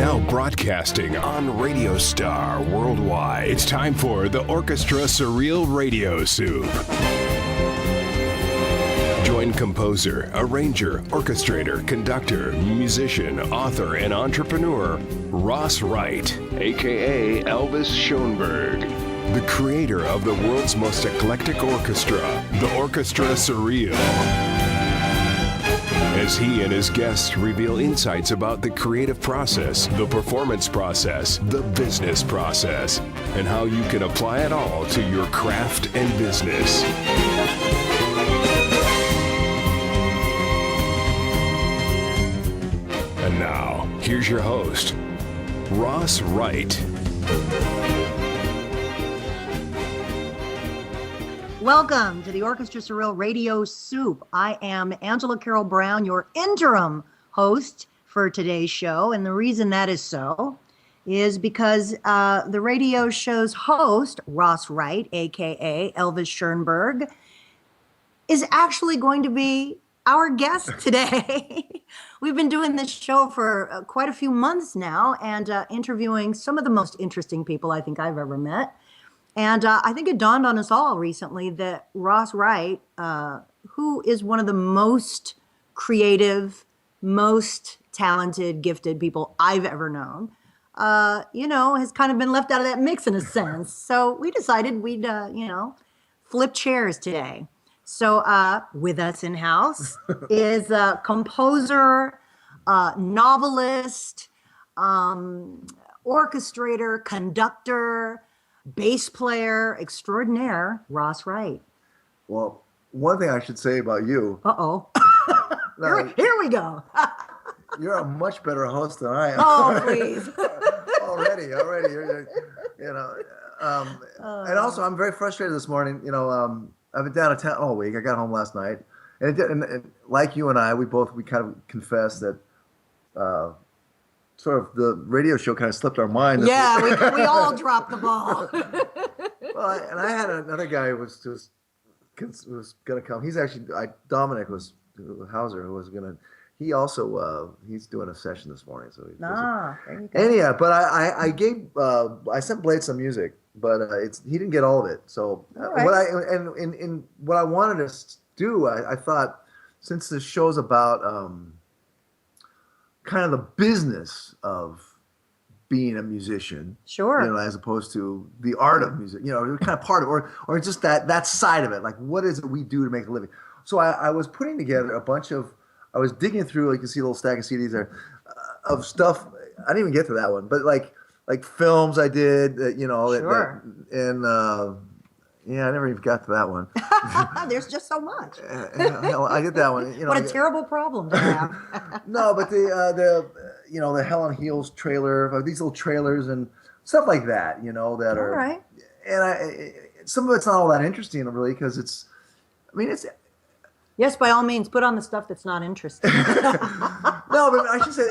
Now broadcasting on Radio Star worldwide. It's time for the Orchestre Surreal Radio Soup. Join composer, arranger, orchestrator, conductor, musician, author, and entrepreneur Ross Wright, aka Elvis Schoenberg, the creator of the world's most eclectic orchestra, the Orchestre Surreal. As he and his guests reveal insights about the creative process, the performance process, the business process, and how you can apply it all to your craft and business. And now, here's your host, Ross Wright. Welcome to the Orchestre Surreal Radio Soup. I am Angela Carole Brown, your interim host for today's show. And the reason that is so is because the radio show's host, Ross Wright, a.k.a. Elvis Schoenberg, is actually going to be our guest today. We've been doing this show for quite a few months now and interviewing some of the most interesting people I think I've ever met. And I think it dawned on us all recently that Ross Wright, who is one of the most creative, most talented, gifted people I've ever known, has kind of been left out of that mix in a sense. So we decided we'd, flip chairs today. So with us in-house is a composer, novelist, orchestrator, conductor, bass player extraordinaire, Ross Wright. Well, one thing I should say about you. Uh-oh. Here we go. You're a much better host than I am. Oh, please. already. And also, I'm very frustrated this morning. I've been down to town all week. I got home last night. And like you and I, we kind of confessed that sort of the radio show kind of slipped our mind. Yeah, we all dropped the ball. Well, and I had another guy who was going to come. He's actually Dominic Hauser, who was going to. He also he's doing a session this morning. So there you go. Anyhow, but I sent Blade some music, but he didn't get all of it. So right. what I wanted to do, I thought, since the show's about kind of the business of being a musician, sure, as opposed to the art of music, kind of part of, or just that side of it. Like, what is it we do to make a living? So I was putting together a bunch of, I was digging through, like you see a little stack of CDs there, of stuff. I didn't even get to that one, but like films I did, sure. I never even got to that one. There's just so much. I did that one. What a terrible problem to have. No, but the Hell on Heels trailer, these little trailers and stuff like that, that are. All right. And some of it's not all that interesting, really, because it's. Yes, by all means, put on the stuff that's not interesting. No, but I should say,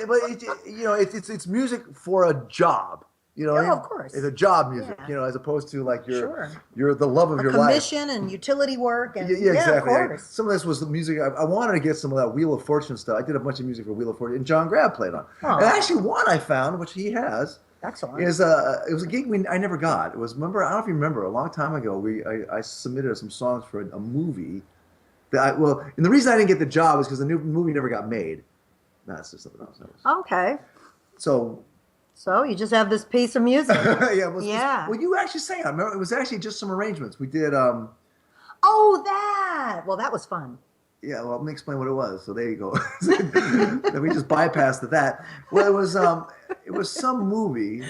it's music for a job. Yeah, of course. It's a job music, as opposed to like you're the love of your life. Commission and utility work. And, yeah, exactly. Of course. Some of this was the music. I wanted to get some of that Wheel of Fortune stuff. I did a bunch of music for Wheel of Fortune, and John Grab played on. Oh. And actually, one I found, which he has, excellent, is it was a gig I never got. It was, I don't know if you remember, a long time ago, I submitted some songs for a movie. And the reason I didn't get the job was because the new movie never got made. No, it's just something else. Okay. So you just have this piece of music. Yeah. Well, you actually sang. I remember it was actually just some arrangements. We did. Oh, that. Well, that was fun. Yeah. Well, let me explain what it was. So there you go. Then we just bypassed that. Well, it was some movie.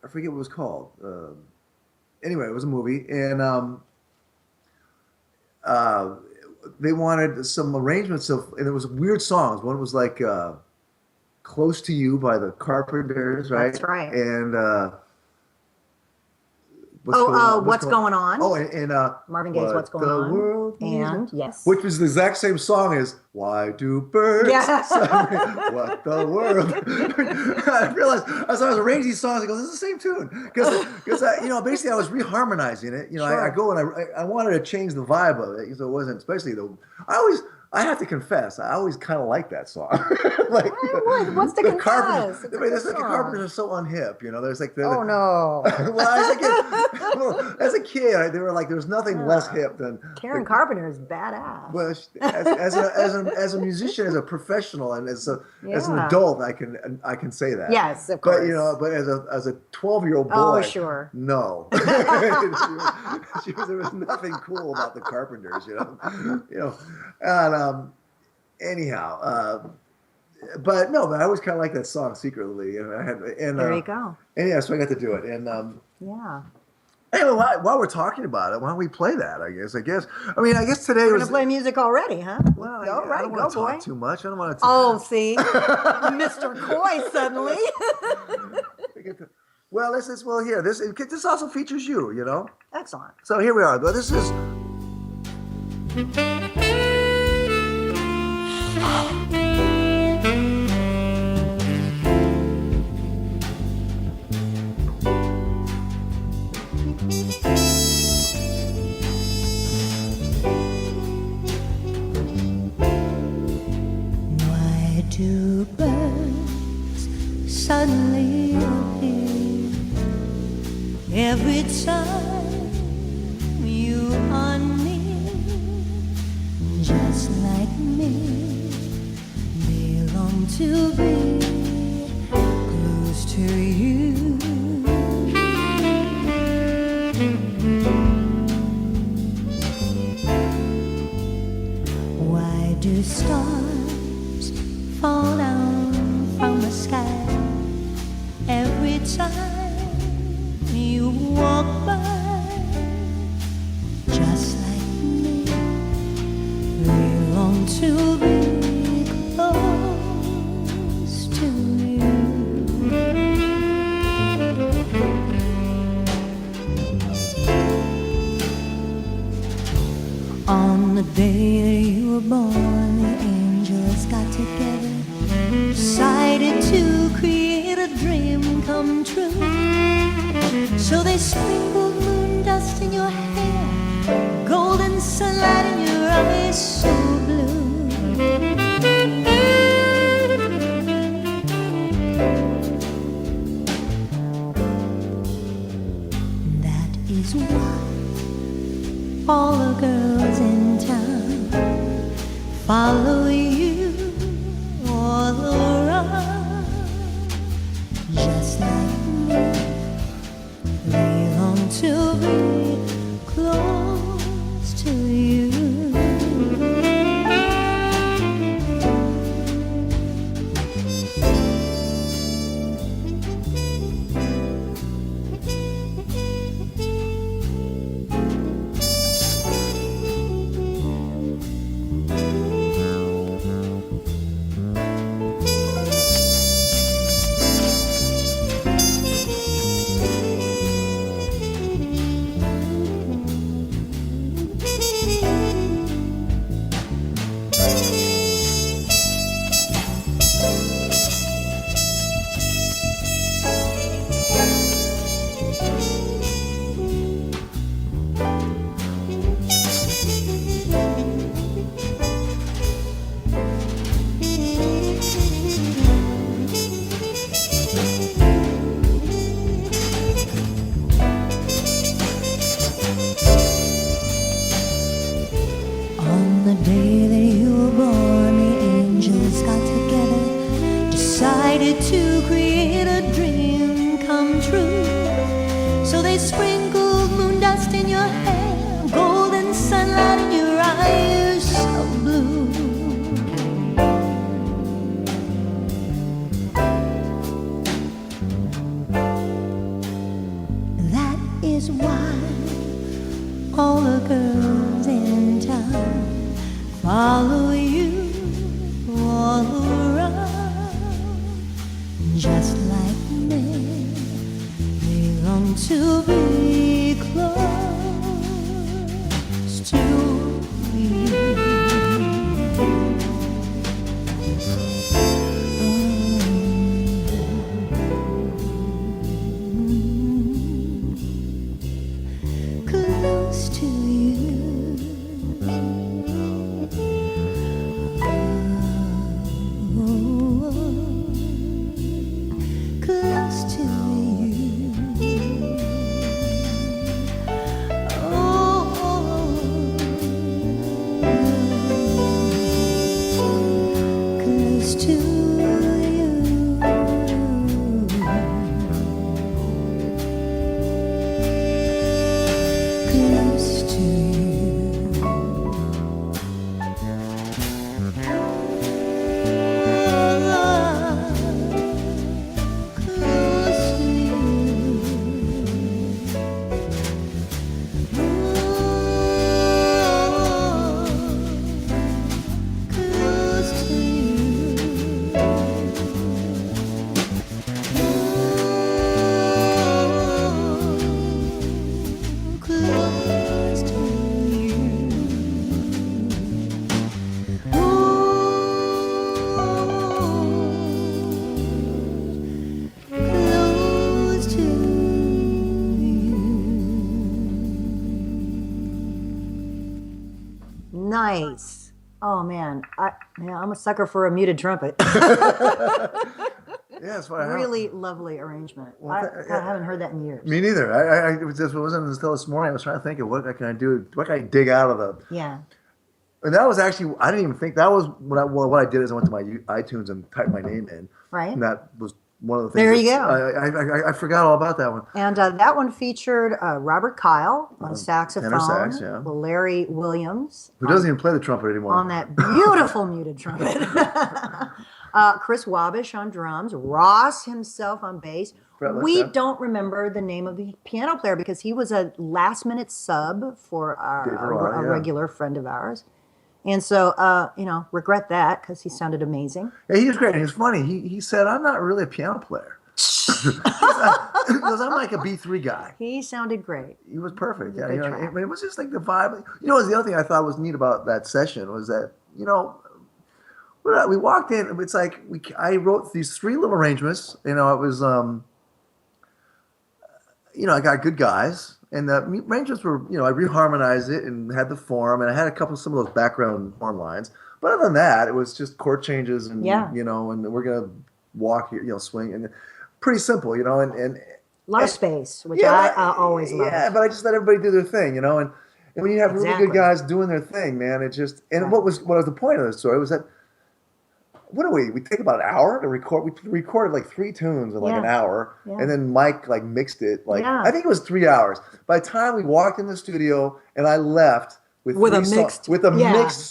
I forget what it was called. Anyway, it was a movie, and they wanted some arrangements and it was weird songs. One was like "Close to You" by the Carpenters, right? That's right. And What's Going On? Oh, and Marvin Gaye's "What's Going On." The world, and yes, which was the exact same song as "Why Do Birds?" Yeah. What the world? I realized as I was arranging these songs, I go, "This is the same tune," because basically I was reharmonizing it. Sure. I go and I wanted to change the vibe of it, so it wasn't, especially I I have to confess, I always kind of like that song. Like, What's to confess? Carpenters, It's a I mean, good the song. Carpenters are so unhip, you know. There's like, Oh no. well, as a kid, they were like, there was nothing less hip than Karen Carpenter is badass. well, as a musician, as a professional, and as an Yeah. adult, I can say that. Yes, of course. But but as a 12-year-old boy, Oh, sure. no. There was nothing cool about the Carpenters, and anyhow, but no, but I always kind of like that song secretly, and There you go. and yeah, so I got to do it, and Yeah. anyway, while we're talking about it, why don't we play that? I guess. I mean, I guess today We're was. gonna play music already, huh? Well, All I right, don't go, want to boy. talk too much. I don't want to. Oh, see, Mr. Coy suddenly. Well, here. This also features you. Excellent. So here we are. Well, this is. Why do birds suddenly appear every time you are near? Just like me, they long to be close to you. Why do stars fall down from the sky every time you walk by? Just like me, they long to be close to you. On the day you were born, the angels got together, decided to create a dream come true. So they sprinkled moon dust in your hair, golden sunlight in your eyes so blue. That is why all the girls in town follow you all around. Just like me, they long to be close to you. On the day that you were born, the angels got together, decided to create a dream come true. So they sprinkled moon dust in your hair, golden sunlight in your eyes so blue. That is why all the girls in town follow you all around. Just like me, they long to be close to you. Close to you. Oh man, I'm a sucker for a muted trumpet. Yeah, that's what Really lovely arrangement. Well, I haven't heard that in years. Me neither. I it wasn't until this morning I was trying to think of what can I do, what can I dig out of the. Yeah. And that was actually, I didn't even think that was what I did is I went to my iTunes and typed my name in. Right. And that was one of the things. There you go. I forgot all about that one. And that one featured Robert Kyle on saxophone, tenor sax, yeah. Larry Williams, Who doesn't even play the trumpet anymore. on that beautiful muted trumpet, Chris Wabish on drums, Ross himself on bass. We don't remember the name of the piano player because he was a last-minute sub for a regular friend of ours. And so, regret that because he sounded amazing. Yeah, he was great. And he was funny. He said, I'm not really a piano player. Because I'm like a B3 guy. He sounded great. He was perfect. It was a good track. It was just like the vibe. You know, the other thing I thought was neat about that session was that, we walked in. It's like I wrote these 3 little arrangements. It was, I got good guys. And the arrangements were, I reharmonized it and had the form, and I had some of those background horn lines. But other than that, it was just chord changes, and and we're gonna walk here, swing, and pretty simple, and a lot of space, which I always love. Yeah, but I just let everybody do their thing, and when you have really good guys doing their thing, man, it just what was the point of the story was that. What do we take about an hour to record? We recorded like 3 tunes in like an hour, and then Mike mixed it. I think it was 3 hours. By the time we walked in the studio and I left with a mixed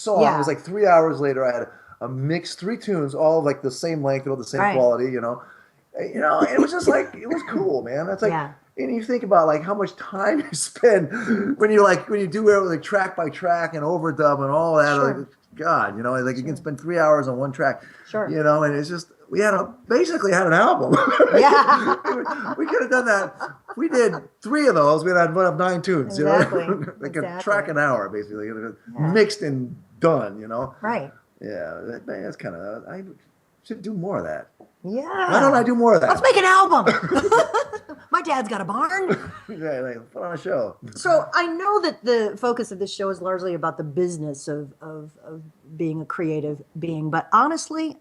song, it was like 3 hours later. I had a mixed 3 tunes, all like the same length, all the same quality. It was just like it was cool, man. That's like. And you think about how much time you spend when you do everything track by track and overdub and all that. Sure. God, you can spend 3 hours on one track. Sure. And it's just we basically had an album. Yeah. we could have done that. We did 3 of those. We had 9 tunes. Exactly. A track an hour, basically, mixed and done. Right. Yeah, that's kind of. I should do more of that. Yeah. Why don't I do more of that? Let's make an album. My dad's got a barn. Yeah, put on a show. So I know that the focus of this show is largely about the business of being a creative being, but honestly,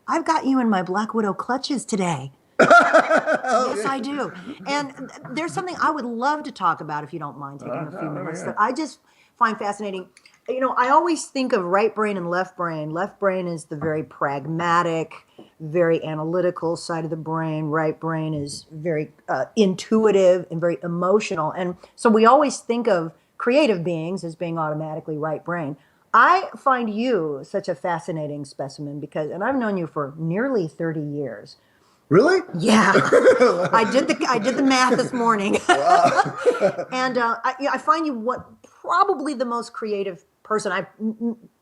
I've got you in my Black Widow clutches today. Yes, I do. And there's something I would love to talk about if you don't mind taking a few minutes that I just find fascinating. I always think of right brain and left brain. Left brain is the very pragmatic, very analytical side of the brain. Right brain is very intuitive and very emotional. And so we always think of creative beings as being automatically right brain. I find you such a fascinating specimen and I've known you for nearly 30 years. Really? Yeah, I did the math this morning, and I find you probably the most creative person I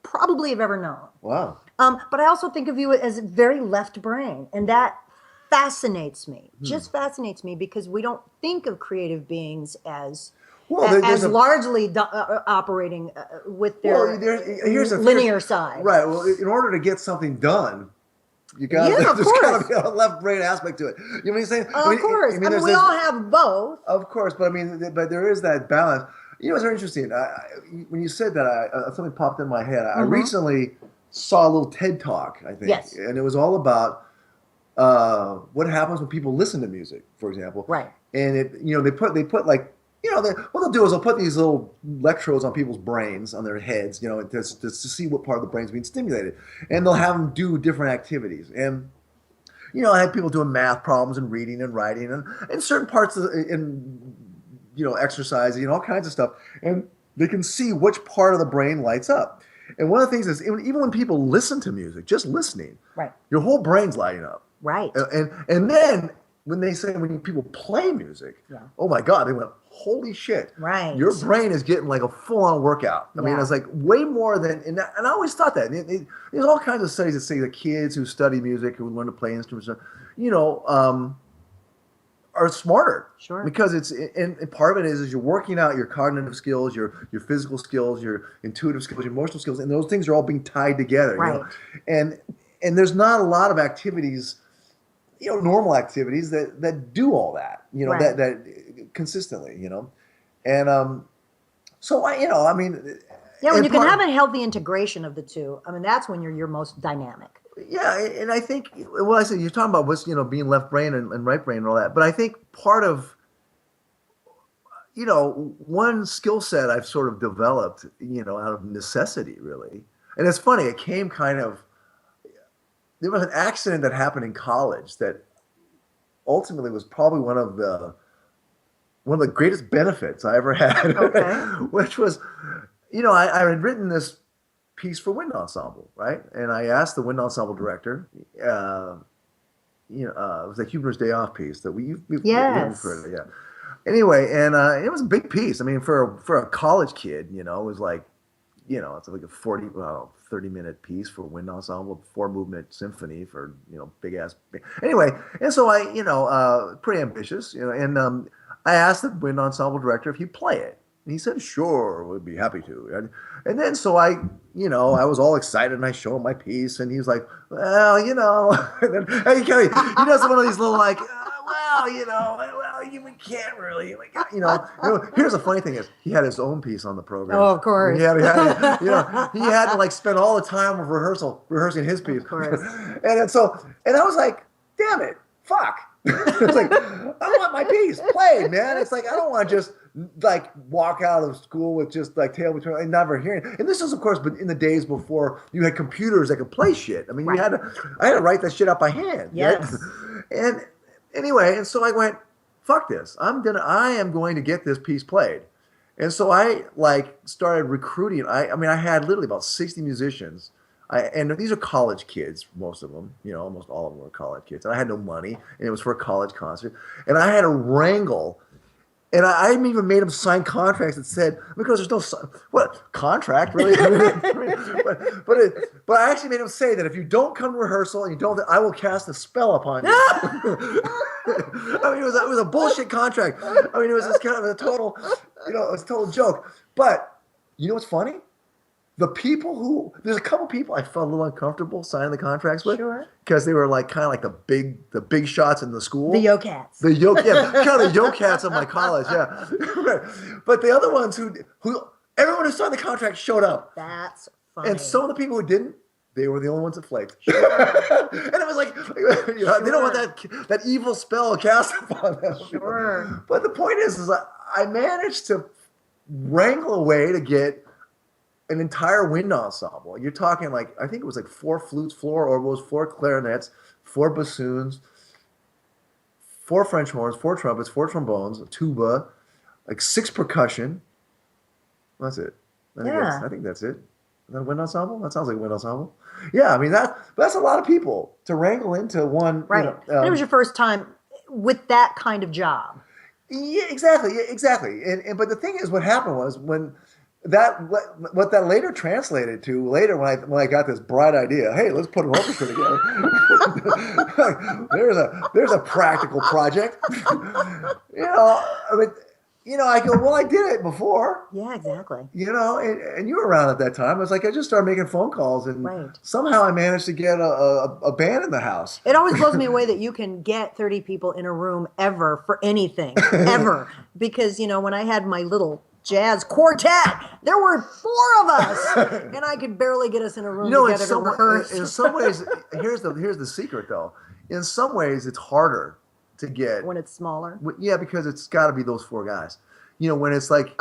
probably have ever known. Wow. But I also think of you as very left brain, and that fascinates me. Just fascinates me because we don't think of creative beings as largely operating with their linear side. Right. Well, in order to get something done. There's got to be a left brain aspect to it. You know what I'm saying? Of course. We all have both. Of course, but there is that balance. It's very interesting. When you said that, something popped in my head. I recently saw a little TED Talk, I think, and it was all about what happens when people listen to music, for example. Right. And they put what they'll do is they'll put these little electrodes on people's brains, on their heads, just to see what part of the brain's being stimulated. And they'll have them do different activities. And, I had people doing math problems and reading and writing and certain parts exercising and all kinds of stuff. And they can see which part of the brain lights up. And one of the things is, even when people listen to music, just listening, right, your whole brain's lighting up. Right. And then when people play music, oh my God, they went, holy shit. Right. Your brain is getting like a full-on workout. I mean, it's like way more than, and I always thought that. There's all kinds of studies that say that kids who study music, who learn to play instruments, are smarter. Sure. Because and part of it is you're working out your cognitive skills, your physical skills, your intuitive skills, your emotional skills, and those things are all being tied together. Right. And there's not a lot of activities, normal activities that do all that, right, that consistently, and so Yeah, when you can have a healthy integration of the two, I mean, that's when you're most dynamic. Yeah, and I think, well, I said you're talking about what's being left brain and right brain and all that, but I think part of one skill set I've sort of developed out of necessity, really, and it's funny, it came kind of, there was an accident that happened in college that ultimately was probably one of the greatest benefits I ever had, Okay. which was, I had written this piece for wind ensemble, right? And I asked the wind ensemble director, it was a Huber's Day Off piece that we've Yes. heard of, yeah. Anyway, and it was a big piece. I mean, for a college kid, it was like, it's like a 30-minute piece for wind ensemble, 4-movement symphony for, big ass. Anyway, and so I, pretty ambitious, and I asked the wind ensemble director if he'd play it. And he said, sure, we'd be happy to. And then so I was all excited and I showed him my piece and he was like, well, and then he does one of these little like, we can't really, here's the funny thing is he had his own piece on the program. Oh, of course. He had to like spend all the time of rehearsing his piece. Of course. And I was like, damn it, fuck. It's like, I want my piece played, man. It's like, I don't want to just like walk out of school with just like tail between and never hearing. And this is, of course, but in the days before you had computers that could play shit. I mean, right. I had to write that shit out by hand. Yes. Right? And anyway, and so I went, fuck this. I am going to get this piece played. And so I like started recruiting. I mean, I had literally about 60 musicians. And these are college kids, most of them, almost all of them were college kids. And I had no money, and it was for a college concert. And I had to wrangle, and I even made them sign contracts that said, because there's no, what, contract, really? But I actually made them say that if you don't come to rehearsal and you don't, I will cast a spell upon you. I mean, it was a bullshit contract. I mean, it was just kind of a total, it was a total joke. But you know what's funny? There's a couple people I felt a little uncomfortable signing the contracts with. Sure. Because they were like kind of like the big shots in the school. The yo-cats. Kind of the yo-cats of my college, yeah. But the other ones who everyone who signed the contract showed up. That's funny. And some of the people who didn't, they were the only ones that flaked. Sure. And it was like, sure. They don't want that evil spell cast upon them. Sure. But the point is I managed to wrangle a way to get an entire wind ensemble. You're talking like, I think it was like 4 flutes, 4 oboes, 4 clarinets, 4 bassoons, 4 French horns, 4 trumpets, 4 trombones, a tuba, like 6 percussion. That's it. I think that's it. Is that a wind ensemble? That sounds like a wind ensemble. Yeah, I mean that's a lot of people to wrangle into one. Right. It was your first time with that kind of job. Yeah, exactly. And but the thing is, what happened was what that later translated to later when I got this bright idea, hey, let's put an orchestra together. there's a practical project. I go, well, I did it before. Yeah, exactly. And you were around at that time. I was like, I just started making phone calls, and somehow I managed to get a band in the house. It always blows me away that you can get 30 people in a room ever for anything, ever. Because, when I had my little jazz quartet, there were 4 of us, and I could barely get us in a room together to rehearse. In some ways, here's the secret, though. In some ways, it's harder to get when it's smaller. Yeah, because it's got to be those 4 guys. When it's like,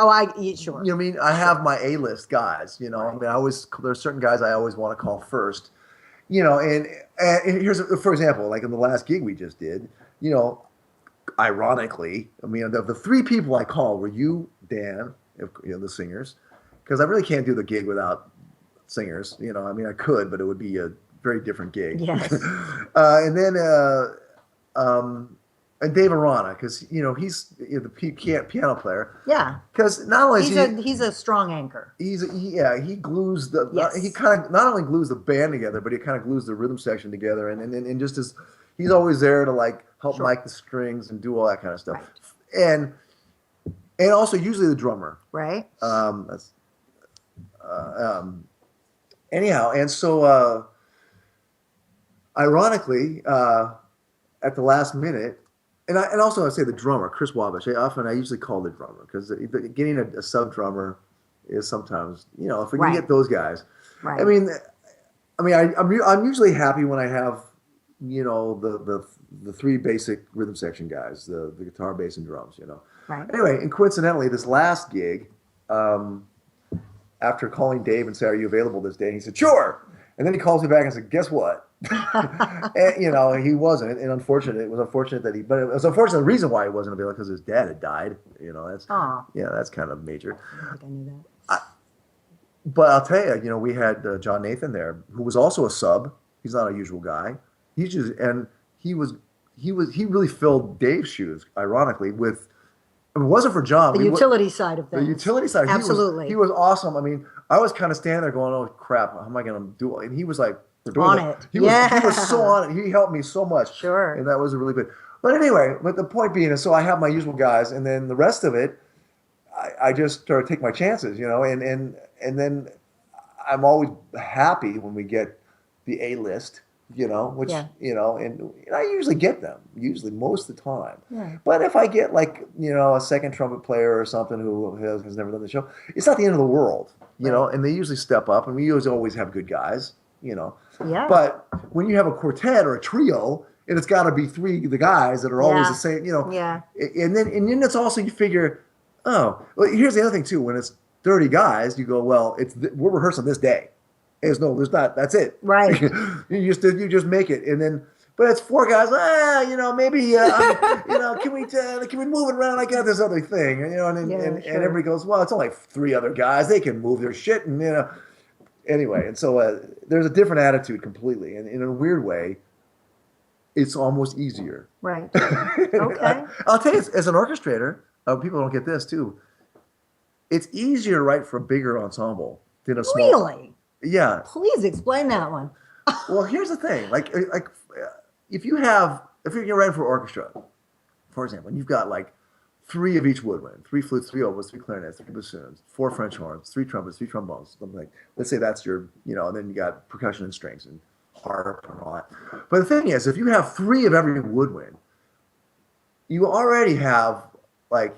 sure. I mean, I have my A-list guys. I mean, there's certain guys I always want to call first. And here's, for example, like in the last gig we just did. Ironically, I mean, the 3 people I called were you, Dan, the singers, because I really can't do the gig without singers. I mean, I could, but it would be a very different gig. Yes. And then and Dave Arana, because he's the piano player. Yeah. Because not only is he's a strong anchor. He glues the Yes. he kind of not only glues the band together, but he kind of glues the rhythm section together, and just as he's always there to like help mic the strings and do all that kind of stuff, and also usually the drummer. Right. Anyhow, and so ironically, at the last minute. And also I say the drummer, Chris Wabash. I usually call the drummer because getting a sub drummer is sometimes, you know, if we can Right. get those guys. Right. I'm usually happy when I have, you know, the three basic rhythm section guys, the guitar, bass, and drums, you know. Right. Anyway, and coincidentally, this last gig, after calling Dave and say, "Are you available this day?" And he said, "Sure." And then he calls me back and said, "Guess what?" And, you know, he wasn't. And it was unfortunate that but it was unfortunate the reason why he wasn't available because his dad had died. You know, that's that's kind of major. I think I knew that. But I'll tell you, you know, we had John Nathan there, who was also a sub. He's not a usual guy. He really filled Dave's shoes, ironically, with. If it wasn't for John, The utility side of things. The utility side. Absolutely. He was awesome. I mean, I was kind of standing there going, "Oh crap, how am I going to do it?" And he was like, "We're doing On it." it. He was so on it. He helped me so much. Sure. And that was really good. But anyway, the point being is, so I have my usual guys, and then the rest of it, I just started to take my chances, you know, and then I'm always happy when we get the A list, you know, which, you know, and I usually get them, most of the time. Yeah. But if I get like, you know, a second trumpet player or something who has never done the show, it's not the end of the world, you know, and they usually step up, and we always have good guys, you know. Yeah. But when you have a quartet or a trio, and it's got to be the guys that are always the same, you know. Yeah. And then it's also, you figure, well, here's the other thing too. When it's 30 guys, you go, well, we're rehearsing this day. There's not. That's it. Right. you just make it, and then. But it's 4 guys. You know, maybe you know, can we move it around? I got this other thing, you know, and everybody goes, well, it's only 3 other guys. They can move their shit, and you know. Anyway, and so there's a different attitude completely, and in a weird way, it's almost easier. Right. Okay. I'll tell you, as an orchestrator, people don't get this too. It's easier to write for a bigger ensemble than a small. Really? Yeah. Please explain that one. Well, here's the thing. Like if you're writing for orchestra, for example, and you've got like 3 of each woodwind, 3 flutes, 3 oboes, 3 clarinets, 3 bassoons, 4 French horns, 3 trumpets, 3 trombones, something like. Let's say that's your, you know, and then you got percussion and strings and harp and all that. But the thing is, if you have 3 of every woodwind, you already have like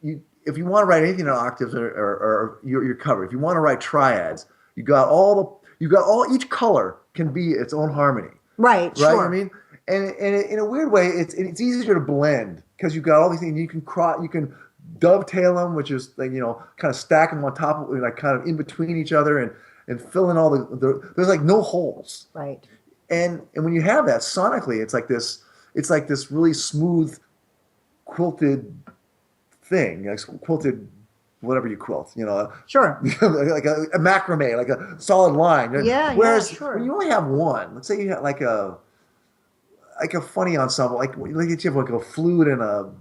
if you want to write anything in octaves or you're covered. If you want to write triads, you got all each color can be its own harmony. Right. Right. Sure. I mean, and in a weird way, it's easier to blend because you've got all these things. You can dovetail them, which is like, you know, kind of stack them on top of, like, kind of in between each other and fill in all there's like no holes. Right. And when you have that sonically, it's like this really smooth quilted thing, like quilted whatever you quilt, you know. Sure. Like a macrame, like a solid line. Yeah. Whereas sure. when you only have one, let's say you have like a funny ensemble, like you have like a flute and a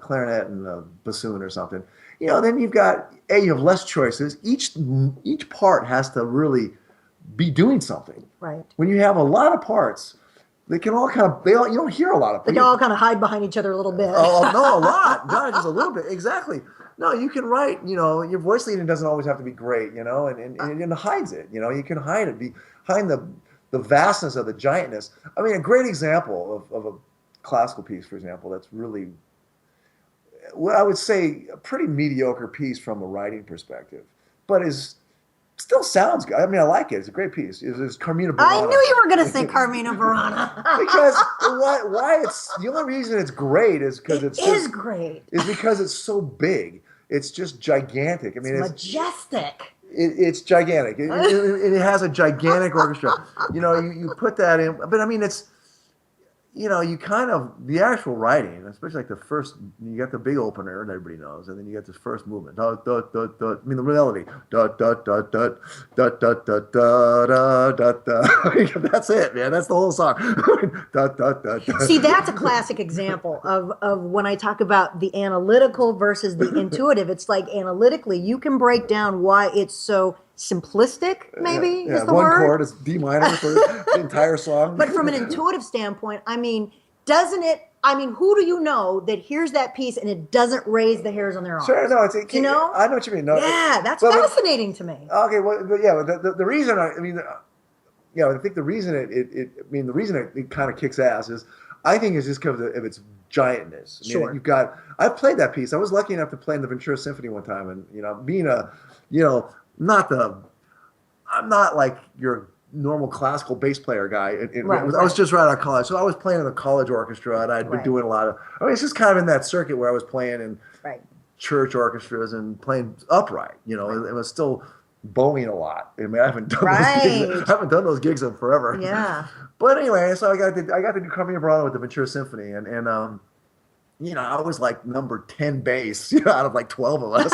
clarinet and a bassoon or something, you know, then you have less choices. Each part has to really be doing something. Right. When you have a lot of parts, they can all you don't hear a lot of They all kind of hide behind each other a little bit. Oh, no, a lot. Not just a little bit. Exactly. No, you can write, you know, your voice leading doesn't always have to be great, you know, and it hides it, you know, you can hide it behind the vastness of the giantness. I mean, a great example of a classical piece, for example, that's really, what I would say, a pretty mediocre piece from a writing perspective, but still sounds good. I mean, I like it. It's a great piece. It's Carmina Burana. I knew you were going to say Carmina Burana. Because why it's the only reason it's great is because it is great. Is because it's so big. It's just gigantic. I mean, it's majestic. It's gigantic. It has a gigantic orchestra. You know, you put that in, but I mean, it's, you know, you kind of, the actual writing, especially like the first, you got the big opener that everybody knows, and then you got this first movement. I mean, the melody. That's it, man. That's the whole song. See, that's a classic example of when I talk about the analytical versus the intuitive. It's like analytically, you can break down why it's so simplistic, maybe is the one word. chord is D minor for the entire song. But from an intuitive standpoint, I mean, who do you know that hears that piece and it doesn't raise the hairs on their arm? Sure, no, you know? I know what you mean. No, yeah, that's fascinating to me. Okay, well, but yeah, the reason I think the reason it kind of kicks ass is, I think it's just because of its giant is. I mean, Sure. I played that piece. I was lucky enough to play in the Ventura Symphony one time, and being I'm not like your normal classical bass player guy. I was just right out of college, so I was playing in a college orchestra, and I'd been doing a lot of. It's just kind of in that circuit where I was playing in church orchestras and playing upright. It was still bowing a lot. I mean, I haven't done those gigs in forever. Yeah. But anyway, so I got to do Carmina Burana with the Ventura Symphony, and I was like number 10 bass, out of like 12 of us.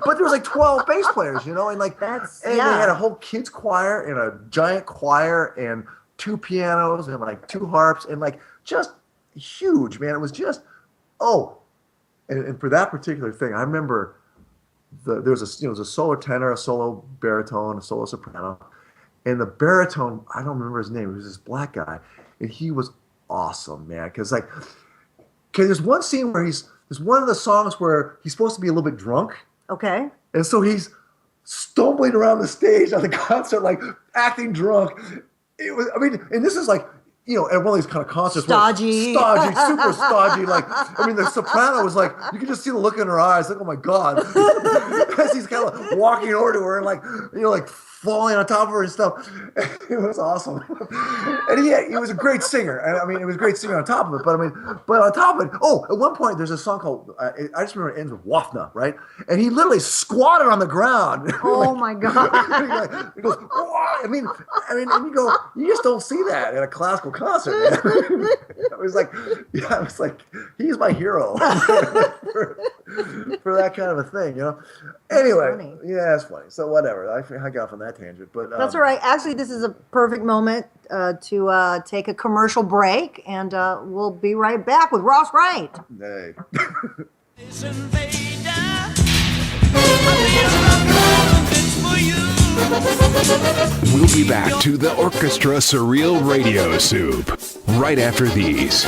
But there was like 12 bass players, and like they had a whole kids choir and a giant choir and 2 pianos and like 2 harps and like just huge, man. It was just and for that particular thing, I remember there was a solo tenor, a solo baritone, a solo soprano, and the baritone, I don't remember his name. He was this black guy, and he was awesome, man. Because there's one scene where there's one of the songs where he's supposed to be a little bit drunk. Okay. And so he's stumbling around the stage on the concert, like acting drunk. And this is like, at one of these kind of concerts. Stodgy, super stodgy. The soprano was like, you can just see the look in her eyes, like, oh my God. As he's kind of walking over to her and like falling on top of her and stuff. It was awesome. And he was a great singer. It was a great singer on top of it. But on top of it, at one point there's a song called, I just remember it ends with Wafna, right? And he literally squatted on the ground. Oh my God. He goes, Wah! and you go, you just don't see that at a classical concert. Man. I was like, he's my hero for that kind of a thing, Anyway, it's funny. So whatever. I got off on that tangent, but that's all right. Actually, this is a perfect moment to take a commercial break, and we'll be right back with Ross Wright. Hey. We'll be back to the Orchestre Surreal Radio Soup right after these.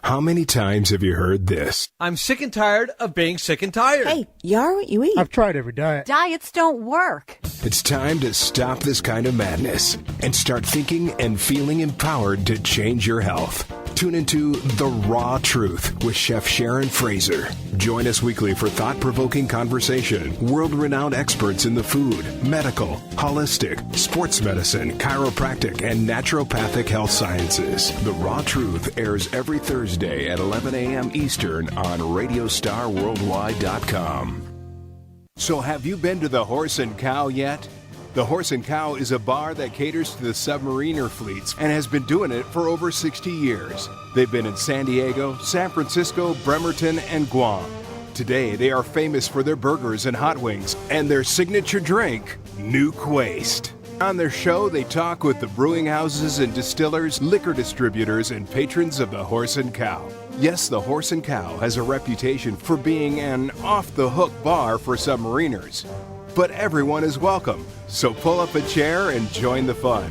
How many times have you heard this? I'm sick and tired of being sick and tired. Hey, you are what you eat. I've tried every diet. Diets don't work. It's time to stop this kind of madness and start thinking and feeling empowered to change your health. Tune into The Raw Truth with Chef Sharon Fraser. Join us weekly for thought-provoking conversation. World-renowned experts in the food, medical, holistic, sports medicine, chiropractic, and naturopathic health sciences. The Raw Truth airs every Thursday at 11 a.m. Eastern on RadiostarWorldwide.com. So have you been to the Horse and Cow yet? The Horse and Cow is a bar that caters to the submariner fleets and has been doing it for over 60 years. They've been in San Diego, San Francisco, Bremerton, and Guam. Today, they are famous for their burgers and hot wings and their signature drink, Nuke Waste. On their show, they talk with the brewing houses and distillers, liquor distributors, and patrons of the Horse and Cow. Yes, the Horse and Cow has a reputation for being an off-the-hook bar for submariners. But everyone is welcome, so pull up a chair and join the fun.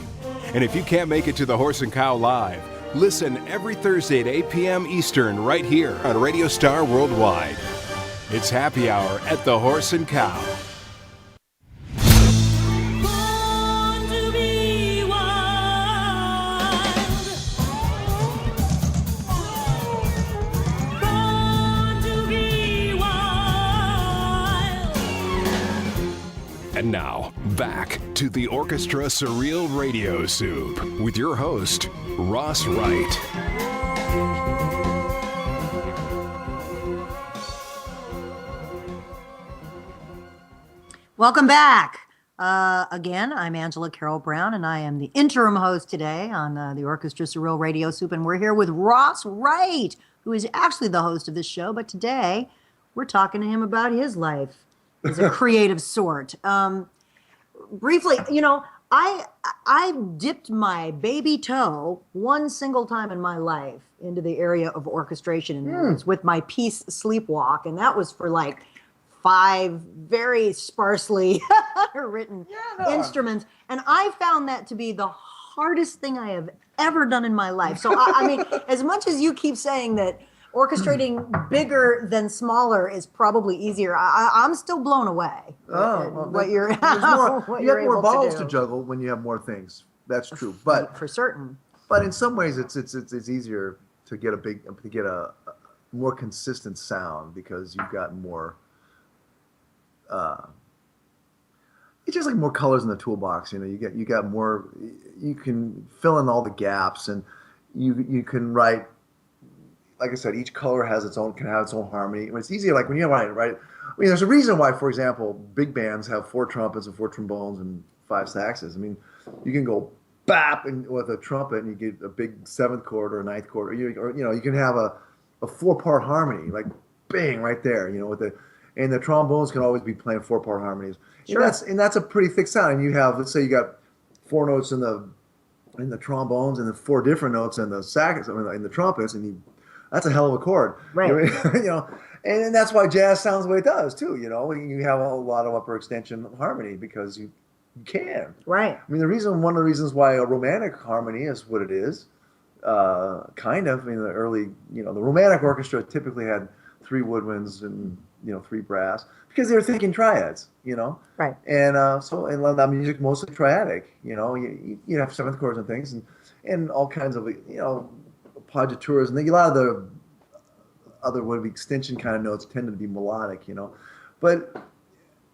And if you can't make it to the Horse and Cow Live, listen every Thursday at 8 p.m. Eastern right here on Radio Star Worldwide. It's happy hour at the Horse and Cow. And now, back to the Orchestre Surreal Radio Soup with your host, Ross Wright. Welcome back. Again, I'm Angela Carole Brown, and I am the interim host today on the Orchestra Surreal Radio Soup, and we're here with Ross Wright, who is actually the host of this show, but today we're talking to him about his life as a creative sort. Briefly, I dipped my baby toe one single time in my life into the area of orchestration, and it was with my piece Sleepwalk, and that was for like 5 very sparsely written instruments, and I found that to be the hardest thing I have ever done in my life. So I mean, as much as you keep saying that orchestrating bigger than smaller is probably easier, I'm still blown away. What you're you have more balls to to juggle when you have more things. That's true, but for certain. But in some ways, it's easier to get a more consistent sound because you've got more. It's just like more colors in the toolbox. You got more. You can fill in all the gaps, and you can write. Like I said, each color can have its own harmony. It's easier. Like when you write, right? I mean, there's a reason why, for example, big bands have 4 trumpets and 4 trombones and 5 saxes. I mean, you can go bap with a trumpet and you get a big 7th chord or a 9th chord, or you can have a 4-part harmony, like bang right there. And the trombones can always be playing 4-part harmonies. Sure. And that's a pretty thick sound. And you have, let's say, you got 4 notes in the trombones and then 4 different notes in the sax, in the trumpets, and that's a hell of a chord. Right. And that's why jazz sounds the way it does too. You have a lot of upper extension harmony because you can. Right. I mean, one of the reasons why a romantic harmony is what it is, kind of. I mean, the early, the romantic orchestra typically had 3 woodwinds and 3 brass because they were thinking triads. Right. And the music mostly triadic. You have 7th chords and things, and all kinds of appoggiaturas, and a lot of the other would-be extension kind of notes tend to be melodic, but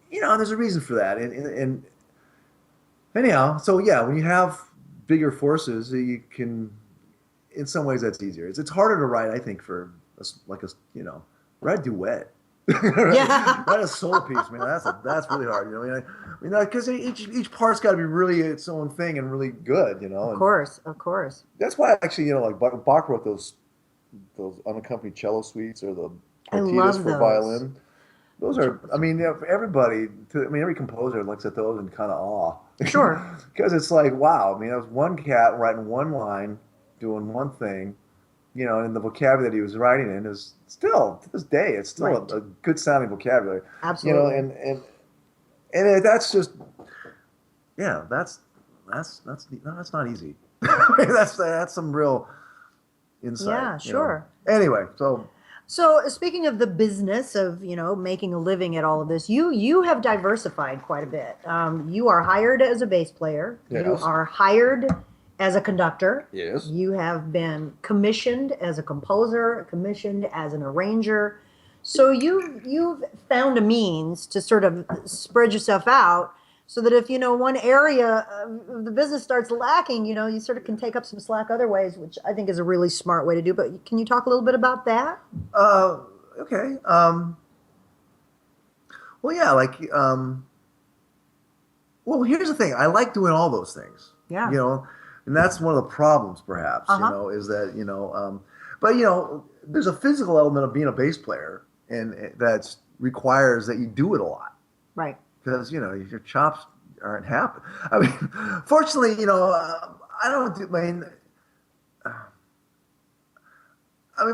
there's a reason for that, and anyhow, so yeah, when you have bigger forces, you can, in some ways, that's easier. It's harder to write, I think, for write a duet. Yeah. Write a solo piece, man. That's really hard. Because each part's got to be really its own thing and really good. Of course. That's why actually, like Bach wrote those unaccompanied cello suites or the partitas for violin. Those are, everybody. Every composer looks at those in kind of awe. Sure. Because it's like, wow. It was one cat writing one line, doing one thing. And the vocabulary that he was writing in is still, to this day, it's still right. a good sounding vocabulary. Absolutely. And that's just, yeah, that's not easy. That's some real insight. Yeah, sure. Anyway, So speaking of the business of, making a living at all of this, you have diversified quite a bit. You are hired as a bass player. Yes. You are hired as a conductor. Yes. You have been commissioned as a composer, commissioned as an arranger. So you've found a means to sort of spread yourself out so that if, one area of the business starts lacking, you sort of can take up some slack other ways, which I think is a really smart way to do. But can you talk a little bit about that? Okay. Well, yeah, well, here's the thing. I like doing all those things. Yeah. And that's one of the problems, perhaps, is that, but, there's a physical element of being a bass player, and that requires that you do it a lot. Right. Because, your chops aren't happy. Fortunately, I don't do,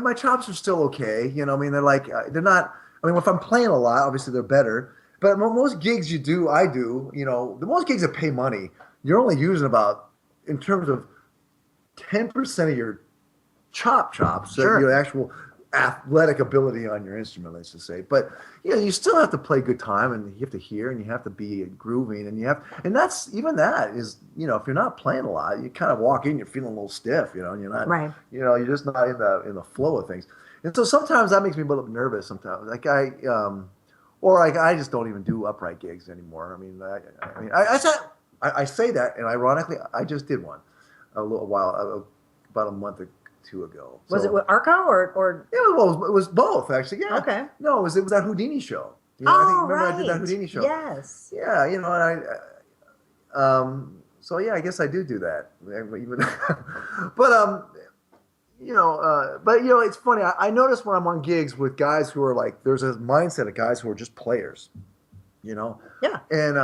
my chops are still okay. They're they're not, if I'm playing a lot, obviously they're better. But most gigs I do, the most gigs that pay money, you're only using about, in terms of 10% of your chops, Sure. Your actual athletic ability on your instrument, let's just say. But you still have to play good time, and you have to hear, and you have to be grooving, and that's even that is, if you're not playing a lot, you kind of walk in, you're feeling a little stiff, and you're not, right. You're just not in the flow of things. And so sometimes that makes me a little nervous. Sometimes, I just don't even do upright gigs anymore. I say that, and ironically, I just did one about a month or 2 ago. Was it with Arco or? Yeah, it was both actually. Yeah. Okay. No, it was that Houdini show. I did that Houdini show. Yes. Yeah, so yeah, I guess I do that. But it's funny. I notice when I'm on gigs with guys who are there's a mindset of guys who are just players. Yeah. And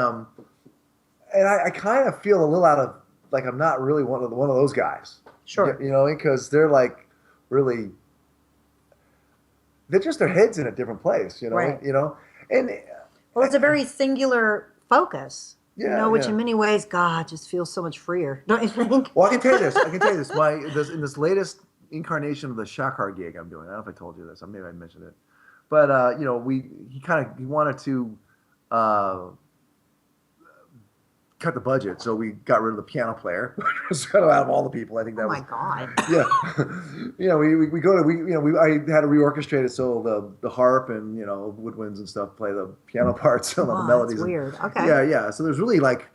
I kind of feel a little out of I'm not really one of those guys. Sure. Because they're really, they're just their heads in a different place. Right. And well, it's a very singular focus. Yeah. Which in many ways, God, just feels so much freer, don't you think? Well, I can tell you this. In this latest incarnation of the Shakar gig I'm doing, I don't know if I told you this. Maybe I mentioned it, but he wanted to cut the budget, so we got rid of the piano player. Out of all the people, I think that Oh was. my God. Yeah, I had to reorchestrate it so the harp and woodwinds and stuff play the piano parts and the Oh, melodies. that's weird. Okay. Yeah. So there's really like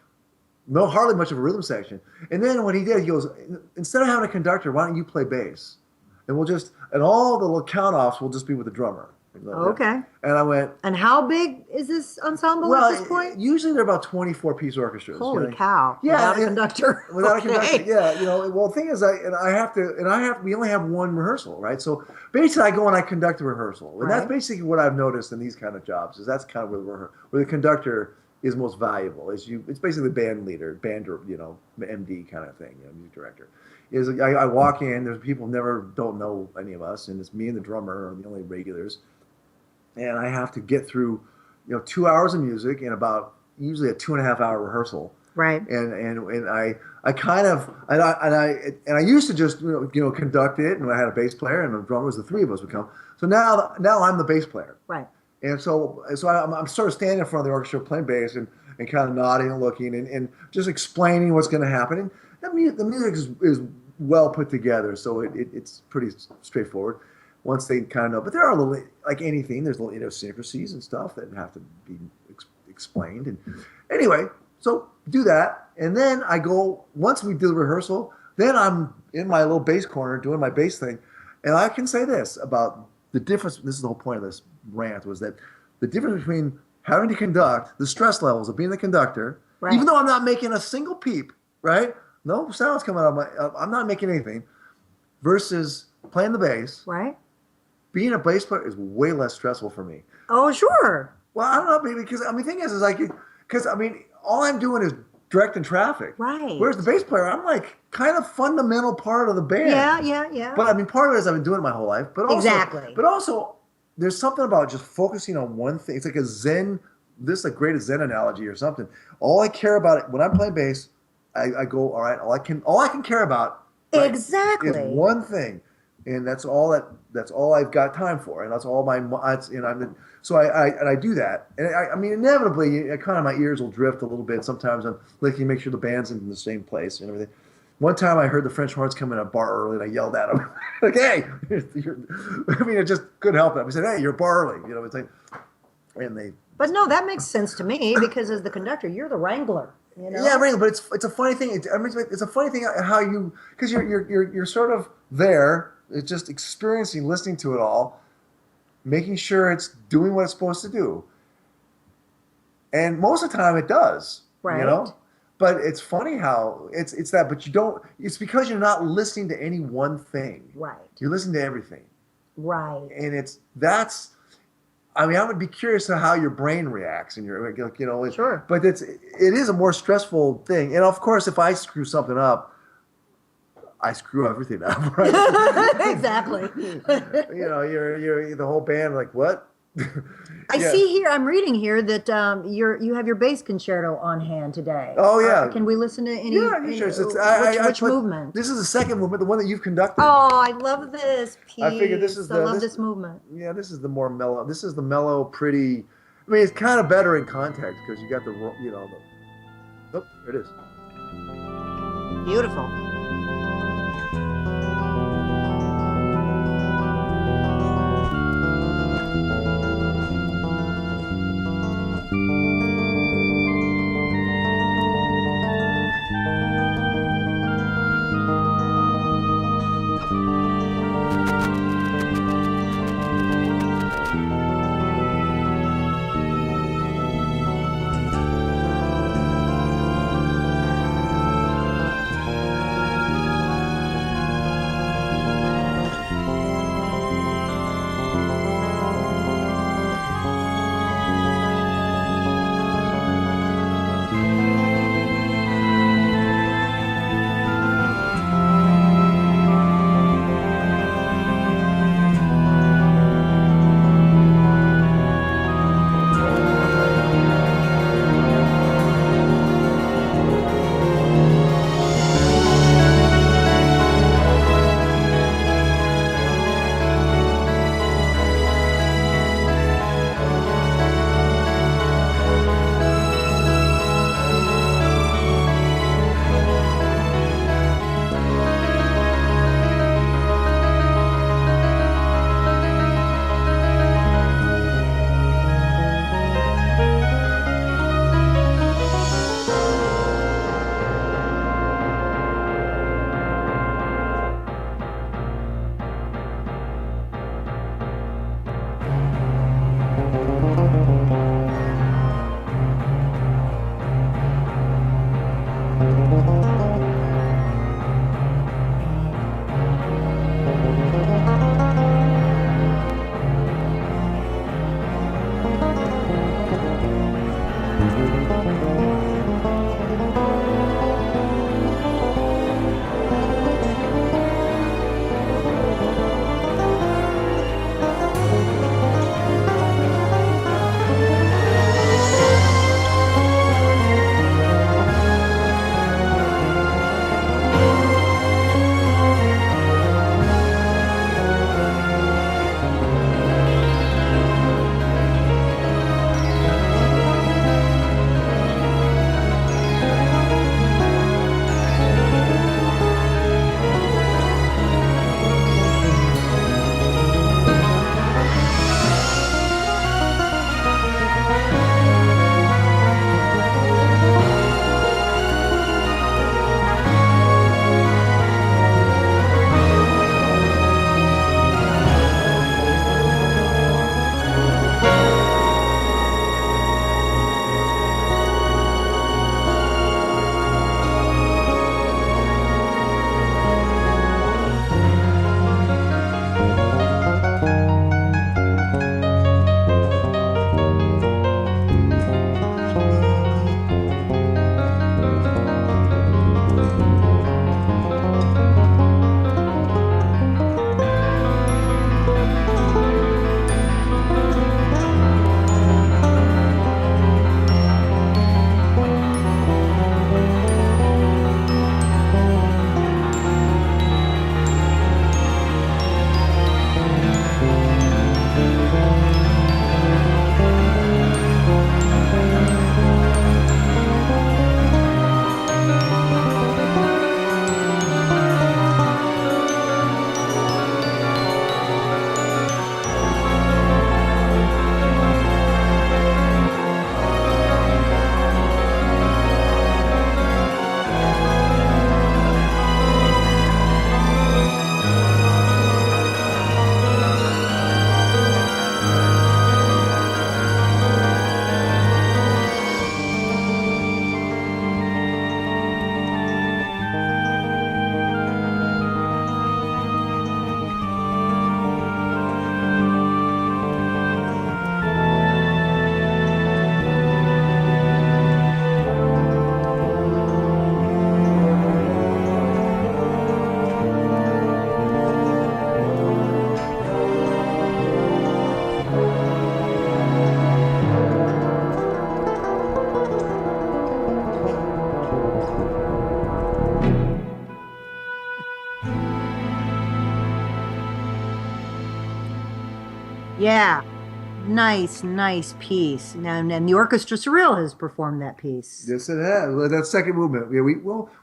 hardly much of a rhythm section. And then what he did, he goes, instead of having a conductor, why don't you play bass? And all the little count-offs will just be with the drummer. Okay. And I went. And how big is this ensemble Well, at this point? usually they're about 24-piece orchestras. Holy cow! Yeah, Without a conductor. Without Okay. a conductor, yeah. Well, the thing is, we only have one rehearsal, right? So basically, I go and I conduct the rehearsal, and that's Right. basically what I've noticed in these kind of jobs. Is that's kind of where the conductor is most valuable. It's basically the band leader, MD kind of thing, music director. I walk in, there's people don't know any of us, and it's me and the drummer are the only regulars. And I have to get through, 2 hours of music and about usually a 2.5 hour rehearsal. Right. And I used to just conduct it, and I had a bass player and the drummers. The three of us would come. So now I'm the bass player. Right. And so I'm sort of standing in front of the orchestra playing bass and kind of nodding and looking and just explaining what's going to happen. And the music is well put together, so it's pretty straightforward. Once they kind of know, but there are like anything, there's little idiosyncrasies and stuff that have to be explained. And anyway, so do that, and then I go. Once we do the rehearsal, then I'm in my little bass corner doing my bass thing, and I can say this about the difference. This is the whole point of this rant, was that the difference between having to conduct, the stress levels of being the conductor, Right. even though I'm not making a single peep, right? No sounds coming out of I'm not making anything, versus playing the bass. Right. Being a bass player is way less stressful for me. Oh, sure. Well, I don't know, maybe because the thing is all I'm doing is directing traffic. Right. Whereas the bass player, I'm like kind of fundamental part of the band. Yeah. But part of it is I've been doing it my whole life. But also, Exactly. But also, there's something about just focusing on one thing. It's like a Zen. This is a great Zen analogy or something. All I care about when I'm playing bass, I go, all right. All I can care about. Right, Exactly. is one thing. And that's all I've got time for, and that's all my. So I do that, and inevitably, kind of my ears will drift a little bit. Sometimes I'm looking to make sure the band's in the same place and everything. One time I heard the French horns come in a bar early, and I yelled at them, like, "Hey!" I just couldn't help it. I said, "Hey, you're a bar early," It's like, and they. But no, that makes sense to me because as the conductor, you're the wrangler. Yeah, right. But it's a funny thing. It's a funny thing how you, because you're sort of there. It's just experiencing, listening to it all, making sure it's doing what it's supposed to do. And most of the time it does, Right. But it's funny how it's that, but it's because you're not listening to any one thing. Right. You're listening to everything. Right. And I would be curious to how your brain reacts, and Sure. But it is a more stressful thing. And of course, if I screw something up, I screw everything up, right? Exactly. You're the whole band like, what? I see here. I'm reading here that you have your bass concerto on hand today. Oh, yeah. Can we listen to any? Yeah, sure. Which movement? This is the second movement, the one that you've conducted. Oh, I love this piece. I figured this is I love this movement. Yeah, this is the more mellow. This is the mellow, pretty. It's kind of better in context because you got the. Oh, there it is. Beautiful. Yeah. Nice piece. And the Orchestre Surreal has performed that piece. Yes, it has. Well, that second movement. Yeah,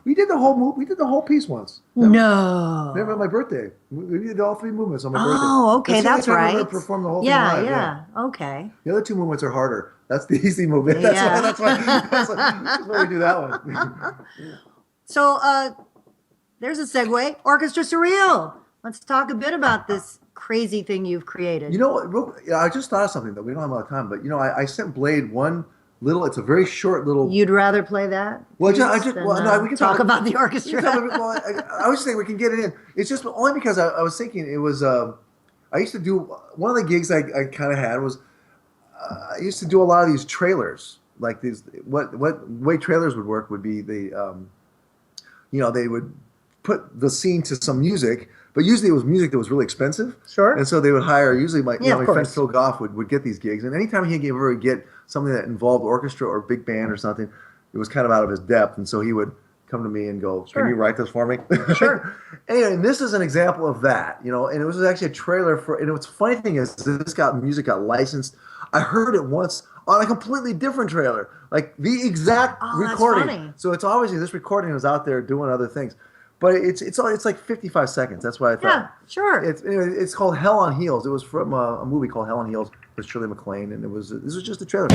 we did the whole we did the whole piece once. No. Remember on my birthday? We did all three movements on my birthday. Oh, okay, that's the only time right. I've ever performed the whole Yeah, thing live. yeah. Okay. The other two movements are harder. That's the easy movement. That's why we do that one. So there's a segue. Orchestre Surreal. Let's talk a bit about this crazy thing you've created. You know, I just thought of something that we don't have a lot of time, but I sent Blade one little. It's a very short little. You'd rather play that? Well, piece than, we can talk about the orchestra. I was saying we can get it in. It's just only because I was thinking it was. I used to do one of the gigs I kind of had was I used to do a lot of these trailers, like these. What way trailers would work would be they would put the scene to some music. But usually it was music that was really expensive. Sure. And so they would hire, usually my friend course. Phil Goff would get these gigs. And anytime he'd ever get something that involved orchestra or big band or something, it was kind of out of his depth. And so he would come to me and go, Sure. "Can you write this for me?" Sure. Anyway, and this is an example of that, and it was actually a trailer for, and what's funny thing is music got licensed. I heard it once on a completely different trailer, like the exact recording. That's funny. So it's obviously this recording was out there doing other things. But it's like 55 seconds. That's why I thought. Yeah, sure. It's called Hell on Heels. It was from a movie called Hell on Heels with Shirley MacLaine, and this was just a trailer.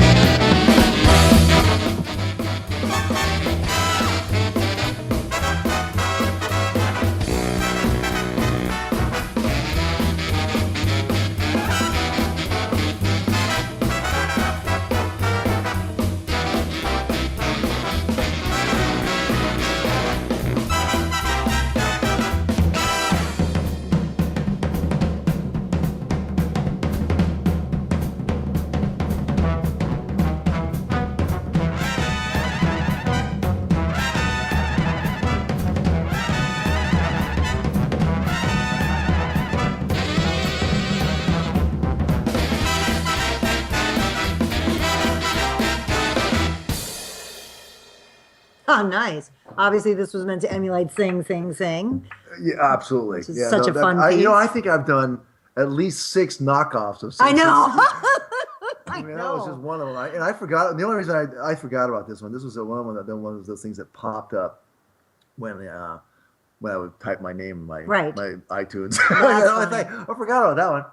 Oh, nice. Obviously, this was meant to emulate Sing, Sing, Sing. Yeah, absolutely. Which is such a fun piece. I think I've done at least 6 knockoffs of. I know. I mean, that was just one of them. And I forgot. The only reason I forgot about this one. This was one of those things that popped up when I would type my name in my iTunes. I forgot about that one.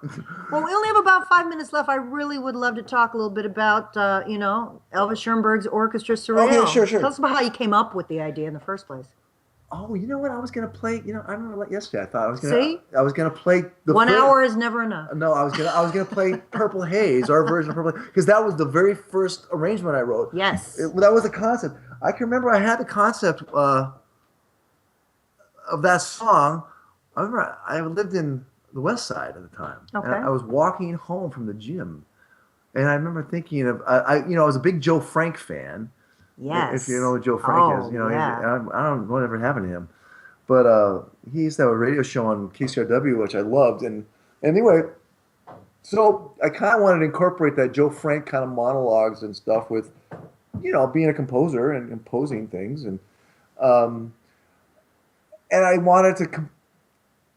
Well, we only have about 5 minutes left. I really would love to talk a little bit about, Elvis Schoenberg's Orchestre Surreal. Okay, sure. Tell us about how you came up with the idea in the first place. Oh, you know what? I was gonna play. I remember yesterday. I thought I was gonna. See? I was gonna play the 1 hour is never enough. No, I was gonna play Purple Haze, our version of Purple Haze, because that was the very first arrangement I wrote. Yes. That was the concept. I can remember I had the concept of that song. I remember I lived in the West Side at the time. Okay. And I was walking home from the gym, and I remember thinking of I was a big Joe Frank fan. Yes. If you know what Joe Frank is, yeah. I don't know whatever happened to him, but he used to have a radio show on KCRW, which I loved. And anyway, so I kind of wanted to incorporate that Joe Frank kind of monologues and stuff with, being a composer and composing things, and I wanted to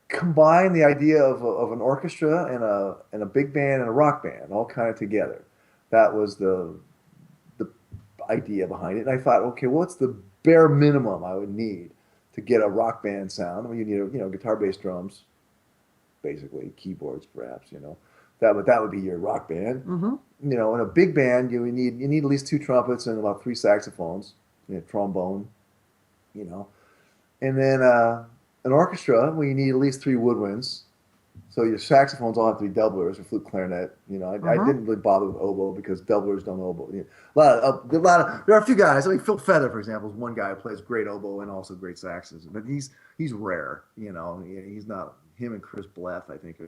combine the idea of an orchestra and a big band and a rock band all kind of together. That was the idea behind it. And I thought, okay, what's the bare minimum I would need to get a rock band sound? I mean, you need guitar, bass, drums, basically keyboards, perhaps. That would be your rock band. Mm-hmm. In a big band, you need at least 2 trumpets and about 3 saxophones, trombone, and then an orchestra, well, you need at least 3 woodwinds. So your saxophones all have to be doublers or flute, clarinet. I didn't really bother with oboe because doublers don't oboe. There are a few guys. I mean, Phil Feather, for example, is one guy who plays great oboe and also great saxes. But he's rare. He's not him and Chris Bleth, I think,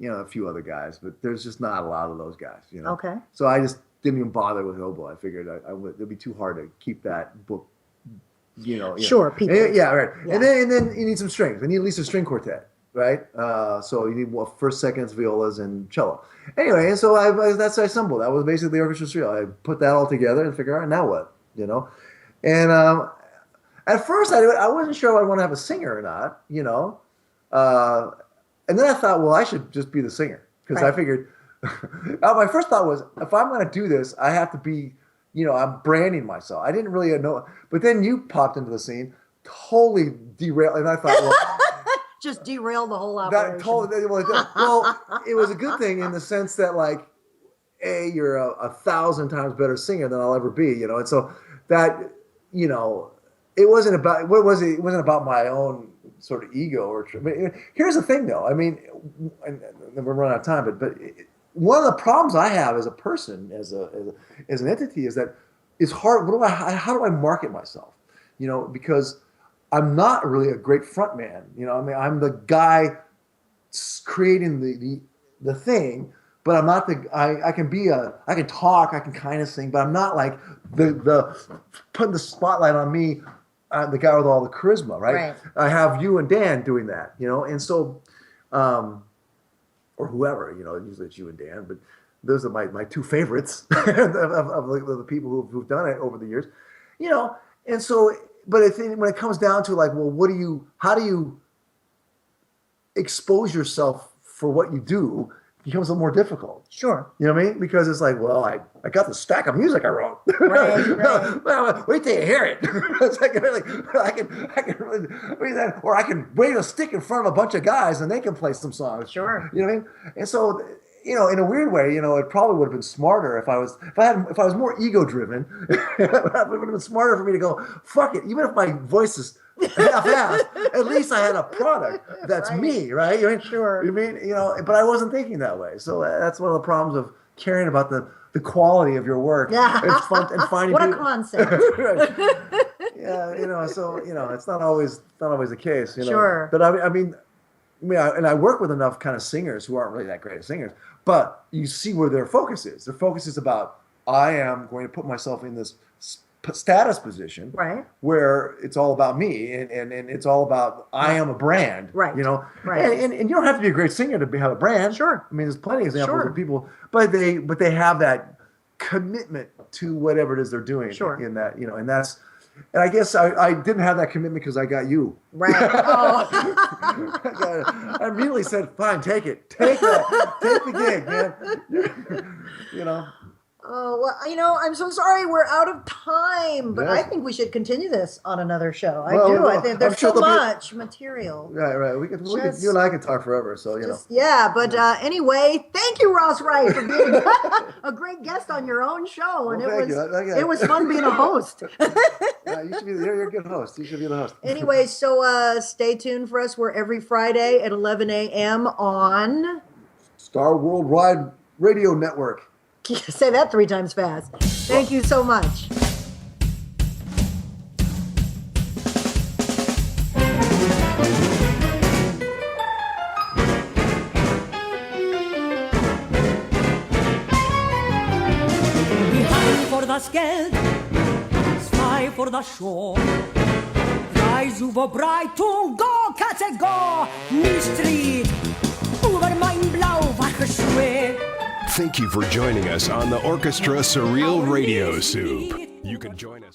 a few other guys. But there's just not a lot of those guys. Okay. So I just didn't even bother with oboe. I figured it'd be too hard to keep that book. Sure. People. Yeah, right. Yeah. And then you need some strings. I need at least a string quartet. Right, so you need first, seconds, violas, and cello. Anyway, and so that's how I assembled. That was basically Orchestre Surreal. I put that all together and figure, all right, now what, And at first, I wasn't sure I'd want to have a singer or not, and then I thought, well, I should just be the singer because I figured my first thought was, if I'm going to do this, I have to be, I'm branding myself. I didn't really know, but then you popped into the scene, totally derailed, and I thought, well, just derailed the whole operation. Well, it was a good thing in the sense that, like, you're a 1,000 times better singer than I'll ever be, and so that, it wasn't about what was it? It wasn't about my own sort of ego here's the thing, though. I mean, and we're running out of time, but one of the problems I have as a person, as an entity, is that it's hard. How do I market myself? Because I'm not really a great front man. I mean, I'm the guy creating the thing, but I'm not I can talk, I can kind of sing, but I'm not like the putting the spotlight on me. I'm the guy with all the charisma, right? I have you and Dan doing that, and so, or whoever, usually it's you and Dan, but those are my two favorites of the people who've done it over the years, and so, but I think when it comes down to, like, well, how do you expose yourself for what you do, it becomes a little more difficult. Sure. You know what I mean? Because it's like, well, I got the stack of music I wrote. Right. Well, wait till you hear it. It's like, I can really, or I can wave a stick in front of a bunch of guys and they can play some songs. Sure. You know what I mean? And so, in a weird way, it probably would have been smarter if I was more ego driven. It would have been smarter for me to go, fuck it. Even if my voice is half-assed, at least I had a product that's me, right? Sure. But I wasn't thinking that way. So that's one of the problems of caring about the quality of your work. Yeah. It's fun and finding what people. A concept. Right. Yeah, so it's not always the case. Sure. But I mean, and I work with enough kind of singers who aren't really that great at singers, but you see where their focus is. Their focus is about, I am going to put myself in this status position, right, where it's all about me, and it's all about, I am a brand, right, right. And you don't have to be a great singer to have a brand. Sure. I mean, there's plenty of examples of people, but they have that commitment to whatever it is they're doing. Sure. In that, and I guess I didn't have that commitment because I got you. Right. Oh. I immediately said, fine, take it. Take the gig, man. Oh, well, I'm so sorry we're out of time, but Yes. I think we should continue this on another show. I think there's sure so much material. Right. You and I can talk forever, so, Yeah, but anyway, thank you, Ross Wright, for being a great guest on your own show. And it was fun being a host. You're a good host. You should be the host. Anyway, so stay tuned for us. We're every Friday at 11 a.m. on Star Worldwide Radio Network. Say that 3 times fast. Thank you so much. Behind for the skeld, spy for the shore. Rise over Brighton, go, Katze, go, Mystery, over mein Blauwache Schuhe. Thank you for joining us on the Orchestre Surreal Radio Soup. You can join us.